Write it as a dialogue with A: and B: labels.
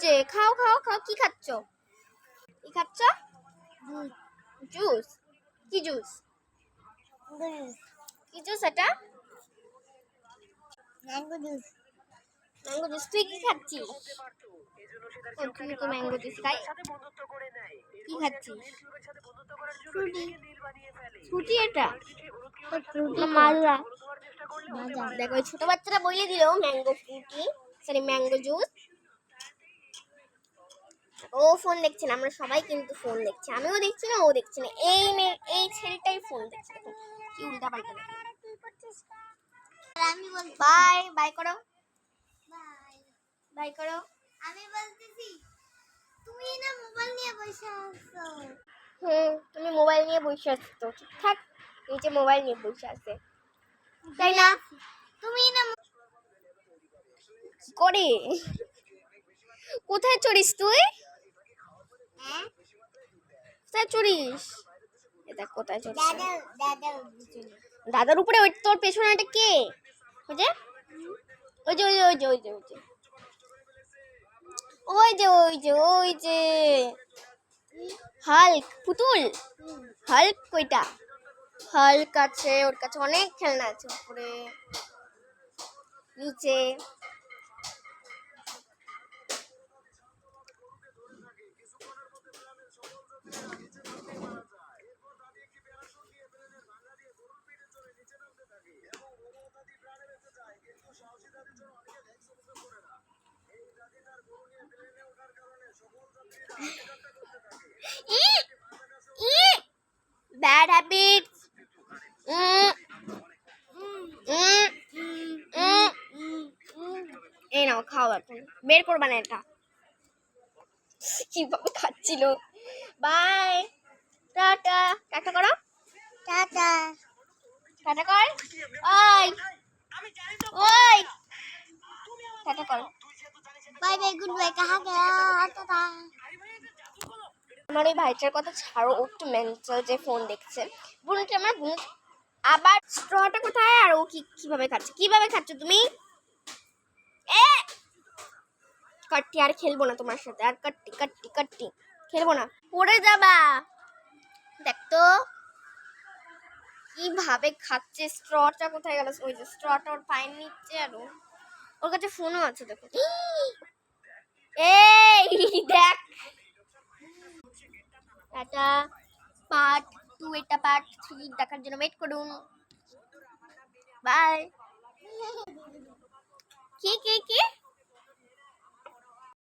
A: যে খাও খাও খাও। কি খাচ্ছ? কি খাচ্ছ? জুস। কি জুস? কি জুস এটা? Mango juice. Mango juice. তুই কি খাচ্ছিস? তুমি তো ম্যাঙ্গো জুস খাই। কি খাচ্ছিস? ফ্রুটি। ফ্রুটি এটা? মাজা। দেখো ছোট বাচ্চারা বলে দিল mango Frooti, sorry mango juice. ও ফোন দেখছে না, আমরা সবাই কিন্তু ফোন দেখছি। আমিও দেখছি না, ও দেখছি না। এই ছেলেটাই ফোন দেখছে। কি উল্টা পাল্টা দেখো। আমি বল বাই বাই করো। বাই বাই করো। আমি বলতেছি তুমি না মোবাইল নিয়ে বসে আছো। তুমি মোবাইল নিয়ে বসে আছো তো। ঠিকঠাক নিচে মোবাইল নিয়ে বসে আছে, তাই না? তুমি না করে কোথায় চড়িস তুই? কোথায় চড়িস? এটা কোথায় চড়িস? দাদার উপরে। ওই তোর পেছনে এটা কে? ওই যে ওই যে ওই যে ওই যে ওই যে ওই যে ওই যে ওই যে হাল্ক পুতুল। হাল্ক কইটা? হাল্ক আছে, ওর কাছে অনেক খেলনা আছে। উপরে নিচে ব্যাড হ্যাবিটস। এই নাও খাও, এখন বের করবা না এটা। কিভাবে খাচ্ছিল। বাই টাটা। টাটা করো। টাটা টাটা কর। ওই ওই টাটা কর। Bye bye goodbye. কাহা গয়া? টাটা। আমার ওই ভাইটার কথা ছাড়ো, ও একটু মেন্টাল যে ফোন দেখছে। বোনটা আমার বোন। আবার স্ট্রটা কোথায়? আর ও কিভাবে খাচ্ছে? কিভাবে খাচ্ছ তুমি? এ কাট্টি, আর খেলবো না তোমার সাথে। আর কাট্টি কাট্টি কাট্টি খেলবো না, পড়ে যাবা। দেখ তো কিভাবে খাচ্ছে। স্ট্রটা কোথায় গেল? ওই যে স্ট্রটা ওর পায়ের নিচে, আর ওর কাছে ফোনও আছে। দেখো এই দেখ। এটা পার্ট 2, এটা পার্ট 3 দেখার জন্য ওয়েট করুন। বাই। কি কি কি